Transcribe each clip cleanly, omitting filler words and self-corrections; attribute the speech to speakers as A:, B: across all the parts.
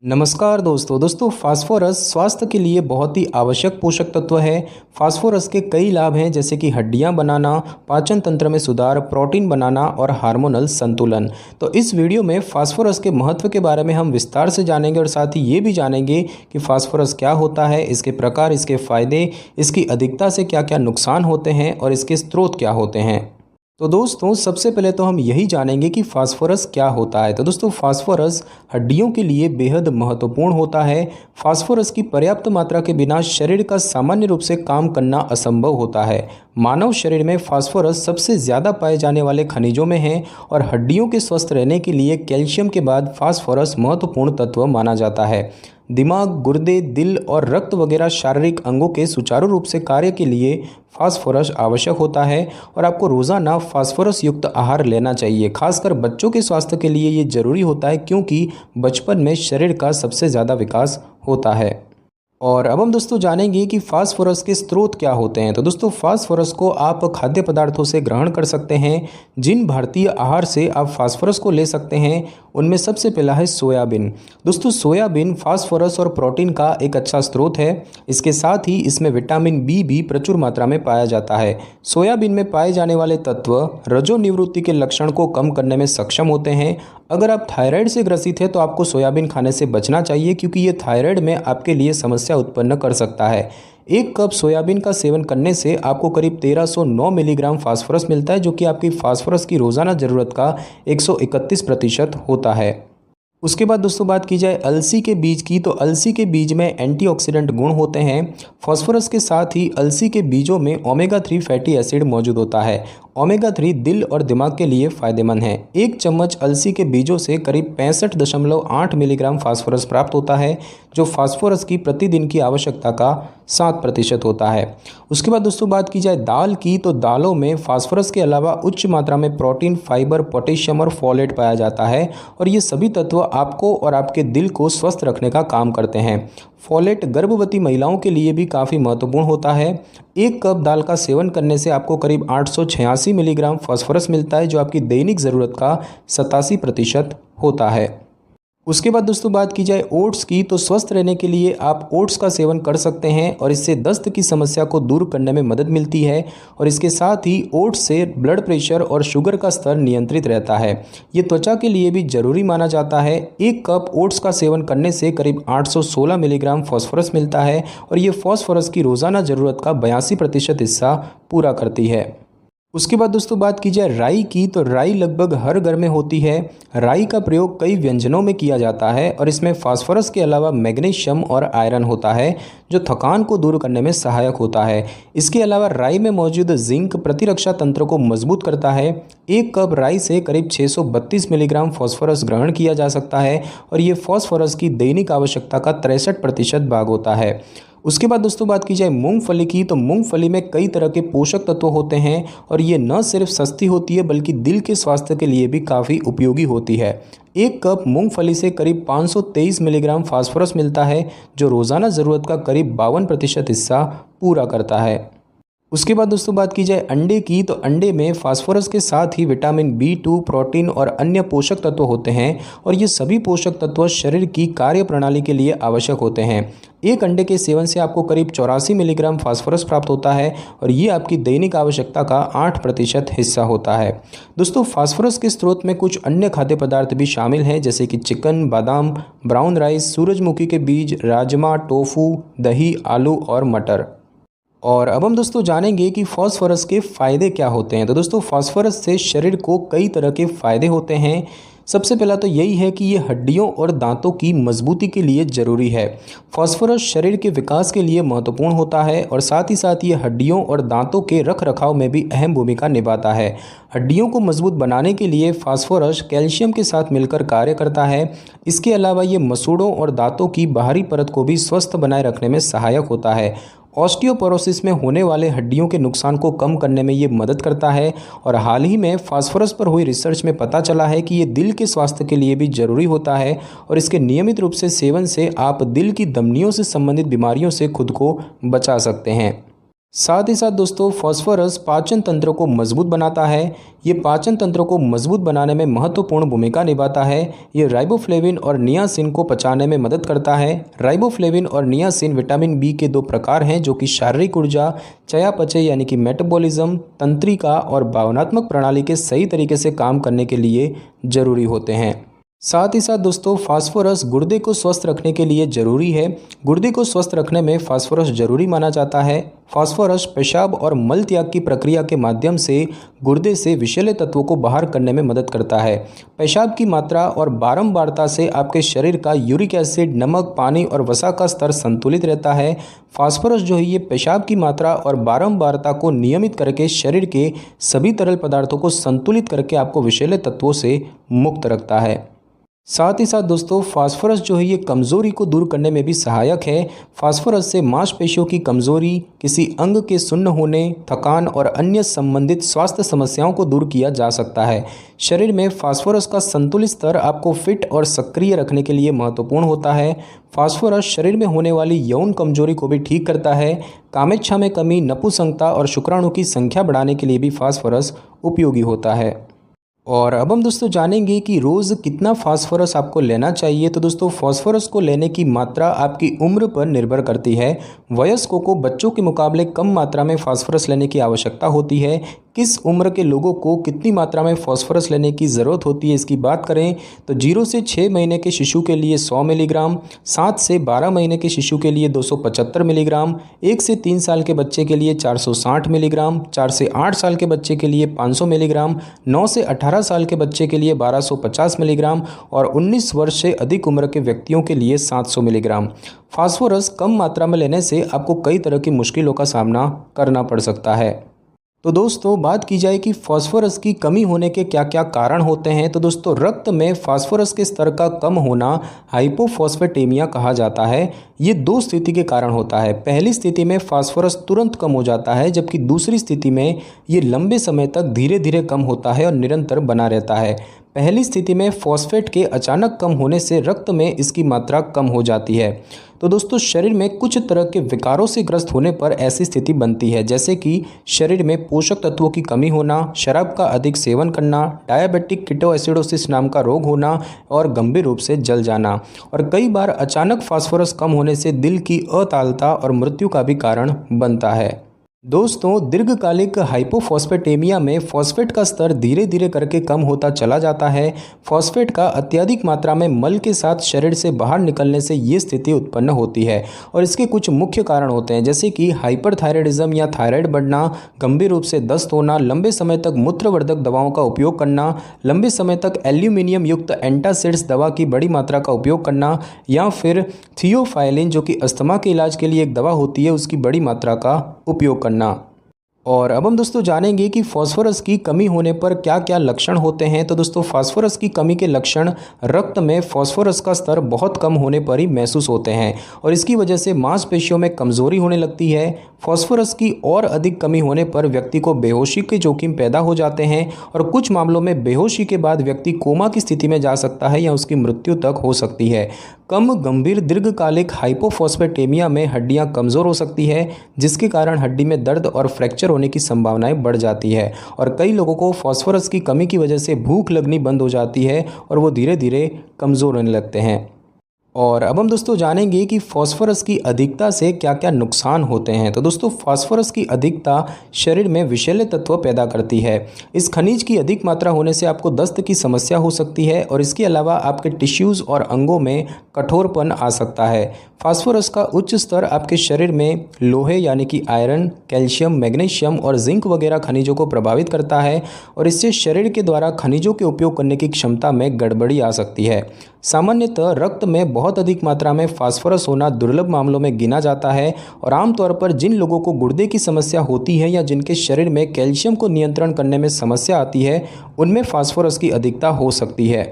A: नमस्कार दोस्तों फास्फोरस स्वास्थ्य के लिए बहुत ही आवश्यक पोषक तत्व है। फास्फोरस के कई लाभ हैं जैसे कि हड्डियां बनाना, पाचन तंत्र में सुधार, प्रोटीन बनाना और हार्मोनल संतुलन। तो इस वीडियो में फास्फोरस के महत्व के बारे में हम विस्तार से जानेंगे और साथ ही ये भी जानेंगे कि फास्फोरस क्या होता है, इसके प्रकार, इसके फायदे, इसकी अधिकता से क्या क्या नुकसान होते हैं और इसके स्रोत क्या होते हैं। तो दोस्तों सबसे पहले तो हम यही जानेंगे कि फास्फोरस क्या होता है। तो दोस्तों फास्फोरस हड्डियों के लिए बेहद महत्वपूर्ण होता है। फास्फोरस की पर्याप्त मात्रा के बिना शरीर का सामान्य रूप से काम करना असंभव होता है। मानव शरीर में फास्फोरस सबसे ज़्यादा पाए जाने वाले खनिजों में है और हड्डियों के स्वस्थ रहने के लिए कैल्शियम के बाद फास्फोरस महत्वपूर्ण तत्व माना जाता है। दिमाग, गुर्दे, दिल और रक्त वगैरह शारीरिक अंगों के सुचारू रूप से कार्य के लिए फास्फोरस आवश्यक होता है और आपको रोज़ाना फास्फोरस युक्त आहार लेना चाहिए। खासकर बच्चों के स्वास्थ्य के लिए ये ज़रूरी होता है क्योंकि बचपन में शरीर का सबसे ज़्यादा विकास होता है। और अब हम दोस्तों जानेंगे कि फास्फोरस के स्रोत क्या होते हैं। तो दोस्तों फास्फोरस को आप खाद्य पदार्थों से ग्रहण कर सकते हैं। जिन भारतीय आहार से आप फास्फोरस को ले सकते हैं उनमें सबसे पहला है सोयाबीन। दोस्तों सोयाबीन फास्फोरस और प्रोटीन का एक अच्छा स्रोत है। इसके साथ ही इसमें विटामिन बी भी प्रचुर मात्रा में पाया जाता है। सोयाबीन में पाए जाने वाले तत्व रजोनिवृत्ति के लक्षण को कम करने में सक्षम होते हैं। अगर आप थायराइड से ग्रसित हैं तो आपको सोयाबीन खाने से बचना चाहिए क्योंकि ये थायराइड में आपके लिए समस्या उत्पन्न कर सकता है। एक कप सोयाबीन का सेवन करने से आपको करीब 1309 मिलीग्राम फास्फोरस मिलता है जो कि आपकी फास्फोरस की रोज़ाना ज़रूरत का 131% होता है। उसके बाद दोस्तों बात की जाए अलसी के बीज की, तो अलसी के बीज में एंटीऑक्सीडेंट गुण होते हैं। फास्फोरस के साथ ही अलसी के बीजों में ओमेगा 3 फैटी एसिड मौजूद होता है। ओमेगा 3 दिल और दिमाग के लिए फ़ायदेमंद है। एक चम्मच अलसी के बीजों से करीब 65.8 मिलीग्राम फास्फोरस प्राप्त होता है जो फास्फोरस की प्रतिदिन की आवश्यकता का 7% होता है। उसके बाद दोस्तों बात की जाए दाल की, तो दालों में फास्फोरस के अलावा उच्च मात्रा में प्रोटीन, फाइबर, पोटेशियम और फोलेट पाया जाता है और ये सभी तत्व आपको और आपके दिल को स्वस्थ रखने का काम करते हैं। फोलेट गर्भवती महिलाओं के लिए भी काफ़ी महत्वपूर्ण होता है। एक कप दाल का सेवन करने से आपको करीब 886 मिलीग्राम फास्फोरस मिलता है जो आपकी दैनिक ज़रूरत का 87% होता है। उसके बाद दोस्तों बात की जाए ओट्स की, तो स्वस्थ रहने के लिए आप ओट्स का सेवन कर सकते हैं और इससे दस्त की समस्या को दूर करने में मदद मिलती है और इसके साथ ही ओट्स से ब्लड प्रेशर और शुगर का स्तर नियंत्रित रहता है। ये त्वचा के लिए भी जरूरी माना जाता है। एक कप ओट्स का सेवन करने से करीब 816 मिलीग्राम फास्फोरस मिलता है और ये फास्फोरस की रोज़ाना ज़रूरत का 82% हिस्सा पूरा करती है। उसके बाद दोस्तों बात की जाए राई की, तो राई लगभग हर घर में होती है। राई का प्रयोग कई व्यंजनों में किया जाता है और इसमें फास्फोरस के अलावा मैग्नीशियम और आयरन होता है जो थकान को दूर करने में सहायक होता है। इसके अलावा राई में मौजूद जिंक प्रतिरक्षा तंत्र को मजबूत करता है। एक कप राई से करीब 632 मिलीग्राम फास्फोरस ग्रहण किया जा सकता है और ये फास्फोरस की दैनिक आवश्यकता का 63% भाग होता है। उसके बाद दोस्तों बात की जाए मूंगफली की, तो मूंगफली में कई तरह के पोषक तत्व होते हैं और ये न सिर्फ सस्ती होती है बल्कि दिल के स्वास्थ्य के लिए भी काफ़ी उपयोगी होती है। एक कप मूंगफली से करीब 523 मिलीग्राम फास्फोरस मिलता है जो रोज़ाना ज़रूरत का करीब 52% हिस्सा पूरा करता है। उसके बाद दोस्तों बात की जाए अंडे की, तो अंडे में फास्फोरस के साथ ही विटामिन B2, प्रोटीन और अन्य पोषक तत्व होते हैं और ये सभी पोषक तत्व शरीर की कार्य प्रणाली के लिए आवश्यक होते हैं। एक अंडे के सेवन से आपको करीब 84 मिलीग्राम फास्फोरस प्राप्त होता है और ये आपकी दैनिक आवश्यकता का 8% हिस्सा होता है। दोस्तों फास्फोरस के स्रोत में कुछ अन्य खाद्य पदार्थ भी शामिल हैं जैसे कि चिकन, बादाम, ब्राउन राइस, सूरजमुखी के बीज, राजमा, टोफू, दही, आलू और मटर। और अब हम दोस्तों जानेंगे कि फास्फोरस के फ़ायदे क्या होते हैं। तो दोस्तों फास्फोरस से शरीर को कई तरह के फ़ायदे होते हैं। सबसे पहला तो यही है कि ये हड्डियों और दांतों की मजबूती के लिए ज़रूरी है। फास्फोरस शरीर के विकास के लिए महत्वपूर्ण होता है और साथ ही साथ ये हड्डियों और दांतों के रख रखाव में भी अहम भूमिका निभाता है। हड्डियों को मजबूत बनाने के लिए फास्फोरस कैल्शियम के साथ मिलकर कार्य करता है। इसके अलावा ये मसूड़ों और दांतों की बाहरी परत को भी स्वस्थ बनाए रखने में सहायक होता है। ऑस्टियोपोरोसिस में होने वाले हड्डियों के नुकसान को कम करने में ये मदद करता है और हाल ही में फास्फोरस पर हुई रिसर्च में पता चला है कि ये दिल के स्वास्थ्य के लिए भी ज़रूरी होता है और इसके नियमित रूप से सेवन से आप दिल की धमनियों से संबंधित बीमारियों से खुद को बचा सकते हैं। साथ ही साथ दोस्तों फास्फोरस पाचन तंत्र को मजबूत बनाता है। ये पाचन तंत्र को मजबूत बनाने में महत्वपूर्ण भूमिका निभाता है। ये राइबोफ्लेविन और नियासिन को पचाने में मदद करता है। राइबोफ्लेविन और नियासिन विटामिन बी के दो प्रकार हैं जो कि शारीरिक ऊर्जा, चयापचय यानी कि मेटाबॉलिज्म, तंत्रिका और भावनात्मक प्रणाली के सही तरीके से काम करने के लिए जरूरी होते हैं। साथ ही साथ दोस्तों फास्फोरस गुर्दे को स्वस्थ रखने के लिए ज़रूरी है। गुर्दे को स्वस्थ रखने में फास्फोरस जरूरी माना जाता है। फास्फोरस पेशाब और मल त्याग की प्रक्रिया के माध्यम से गुर्दे से विषैले तत्वों को बाहर करने में मदद करता है। पेशाब की मात्रा और बारंबारता से आपके शरीर का यूरिक एसिड, नमक, पानी और वसा का स्तर संतुलित रहता है। फास्फोरस जो है ये पेशाब की मात्रा और बारंबारता को नियमित करके शरीर के सभी तरल पदार्थों को संतुलित करके आपको विषैले तत्वों से मुक्त रखता है। साथ ही साथ दोस्तों फास्फोरस जो है ये कमज़ोरी को दूर करने में भी सहायक है। फास्फोरस से मांसपेशियों की कमज़ोरी, किसी अंग के सुन्न होने, थकान और अन्य संबंधित स्वास्थ्य समस्याओं को दूर किया जा सकता है। शरीर में फास्फोरस का संतुलित स्तर आपको फिट और सक्रिय रखने के लिए महत्वपूर्ण होता है। फास्फोरस शरीर में होने वाली यौन कमजोरी को भी ठीक करता है। कामेच्छा में कमी, नपुंसकता और शुक्राणु की संख्या बढ़ाने के लिए भी फास्फोरस उपयोगी होता है। और अब हम दोस्तों जानेंगे कि रोज़ कितना फास्फोरस आपको लेना चाहिए। तो दोस्तों फास्फोरस को लेने की मात्रा आपकी उम्र पर निर्भर करती है। वयस्कों को बच्चों के मुकाबले कम मात्रा में फास्फोरस लेने की आवश्यकता होती है। किस उम्र के लोगों को कितनी मात्रा में फास्फोरस लेने की ज़रूरत होती है इसकी बात करें तो 0 से 6 महीने के शिशु के लिए 100 मिलीग्राम, 7 से 12 महीने के शिशु के लिए 275 मिलीग्राम, 1 से 3 साल के बच्चे के लिए 460 मिलीग्राम, 4 से 8 साल के बच्चे के लिए 500 मिलीग्राम, 9 से 18 साल के बच्चे के लिए 1250 मिलीग्राम और 19 वर्ष से अधिक उम्र के व्यक्तियों के लिए 700 मिलीग्राम। फास्फोरस कम मात्रा में लेने से आपको कई तरह की मुश्किलों का सामना करना पड़ सकता है। तो दोस्तों बात की जाए कि फास्फोरस की कमी होने के क्या क्या कारण होते हैं। तो दोस्तों रक्त में फास्फोरस के स्तर का कम होना हाइपोफॉस्फेटेमिया कहा जाता है। ये दो स्थिति के कारण होता है। पहली स्थिति में फास्फोरस तुरंत कम हो जाता है, जबकि दूसरी स्थिति में ये लंबे समय तक धीरे धीरे कम होता है और निरंतर बना रहता है। पहली स्थिति में फॉस्फेट के अचानक कम होने से रक्त में इसकी मात्रा कम हो जाती है। तो दोस्तों शरीर में कुछ तरह के विकारों से ग्रस्त होने पर ऐसी स्थिति बनती है, जैसे कि शरीर में पोषक तत्वों की कमी होना, शराब का अधिक सेवन करना, डायबिटिक कीटोएसिडोसिस नाम का रोग होना और गंभीर रूप से जल जाना। और कई बार अचानक फास्फोरस कम होने से दिल की अतालता और मृत्यु का भी कारण बनता है। दोस्तों दीर्घकालिक हाइपोफॉस्फेटेमिया में फॉस्फेट का स्तर धीरे धीरे करके कम होता चला जाता है। फॉस्फेट का अत्यधिक मात्रा में मल के साथ शरीर से बाहर निकलने से ये स्थिति उत्पन्न होती है और इसके कुछ मुख्य कारण होते हैं, जैसे कि हाइपरथायराइडिज्म या थायराइड बढ़ना, गंभीर रूप से दस्त होना, लंबे समय तक मूत्रवर्धक दवाओं का उपयोग करना, लंबे समय तक एल्यूमिनियम युक्त एंटासिड्स दवा की बड़ी मात्रा का उपयोग करना, या फिर थियोफाइलिन जो कि अस्थमा के इलाज के लिए एक दवा होती है उसकी बड़ी मात्रा का उपयोग करना। और अब हम दोस्तों जानेंगे कि फास्फोरस की कमी होने पर क्या क्या लक्षण होते हैं। तो दोस्तों फास्फोरस की कमी के लक्षण रक्त में फास्फोरस का स्तर बहुत कम होने पर ही महसूस होते हैं और इसकी वजह से मांसपेशियों में कमजोरी होने लगती है। फास्फोरस की और अधिक कमी होने पर व्यक्ति को बेहोशी के जोखिम पैदा हो जाते हैं और कुछ मामलों में बेहोशी के बाद व्यक्ति कोमा की स्थिति में जा सकता है या उसकी मृत्यु तक हो सकती है। कम गंभीर दीर्घकालिक हाइपोफॉस्फेटेमिया में हड्डियां कमज़ोर हो सकती है, जिसके कारण हड्डी में दर्द और फ्रैक्चर होने की संभावनाएं बढ़ जाती है। और कई लोगों को फास्फोरस की कमी की वजह से भूख लगनी बंद हो जाती है और वो धीरे धीरे कमज़ोर होने लगते हैं। और अब हम दोस्तों जानेंगे कि फास्फोरस की अधिकता से क्या क्या नुकसान होते हैं। तो दोस्तों फास्फोरस की अधिकता शरीर में विषैले तत्व पैदा करती है। इस खनिज की अधिक मात्रा होने से आपको दस्त की समस्या हो सकती है और इसके अलावा आपके टिश्यूज़ और अंगों में कठोरपन आ सकता है। फास्फोरस का उच्च स्तर आपके शरीर में लोहे यानी कि आयरन, कैल्शियम, मैग्नीशियम और जिंक वगैरह खनिजों को प्रभावित करता है और इससे शरीर के द्वारा खनिजों के उपयोग करने की क्षमता में गड़बड़ी आ सकती है। सामान्यतः रक्त में बहुत अधिक मात्रा में फास्फोरस होना दुर्लभ मामलों में गिना जाता है और आमतौर पर जिन लोगों को गुर्दे की समस्या होती है या जिनके शरीर में कैल्शियम को नियंत्रण करने में समस्या आती है उनमें फास्फोरस की अधिकता हो सकती है।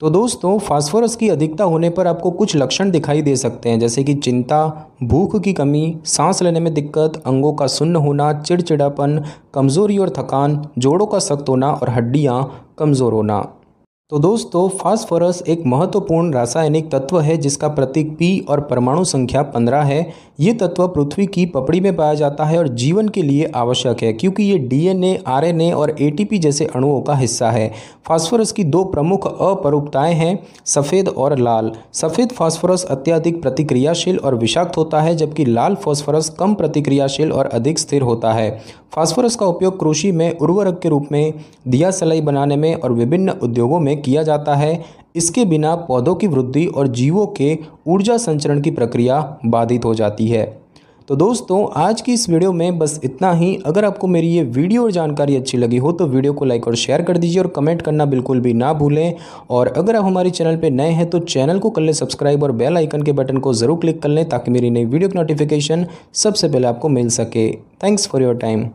A: तो दोस्तों फास्फोरस की अधिकता होने पर आपको कुछ लक्षण दिखाई दे सकते हैं, जैसे कि चिंता, भूख की कमी, सांस लेने में दिक्कत, अंगों का सुन्न होना, चिड़चिड़ापन, कमजोरी और थकान, जोड़ों का सख्त होना और हड्डियां कमज़ोर होना। तो दोस्तों फास्फोरस एक महत्वपूर्ण रासायनिक तत्व है जिसका प्रतीक P और परमाणु संख्या 15 है। ये तत्व पृथ्वी की पपड़ी में पाया जाता है और जीवन के लिए आवश्यक है क्योंकि ये DNA, RNA और ATP जैसे अणुओं का हिस्सा है। फास्फोरस की दो प्रमुख अपरूपताएं हैं, सफ़ेद और लाल। सफ़ेद फास्फोरस अत्यधिक प्रतिक्रियाशील और विषाक्त होता है, जबकि लाल फास्फोरस कम प्रतिक्रियाशील और अधिक स्थिर होता है। फास्फोरस का उपयोग कृषि में उर्वरक के रूप में, दिया सलाई बनाने में और विभिन्न उद्योगों में किया जाता है। इसके बिना पौधों की वृद्धि और जीवों के ऊर्जा संचरण की प्रक्रिया बाधित हो जाती है। तो दोस्तों आज की इस वीडियो में बस इतना ही। अगर आपको मेरी ये वीडियो और जानकारी अच्छी लगी हो तो वीडियो को लाइक और शेयर कर दीजिए और कमेंट करना बिल्कुल भी ना भूलें। और अगर आप हमारे चैनल पर नए हैं तो चैनल को कर लें सब्सक्राइब और बेल आइकन के बटन को ज़रूर क्लिक कर लें ताकि मेरी नई वीडियो की नोटिफिकेशन सबसे पहले आपको मिल सके। Thanks for your time.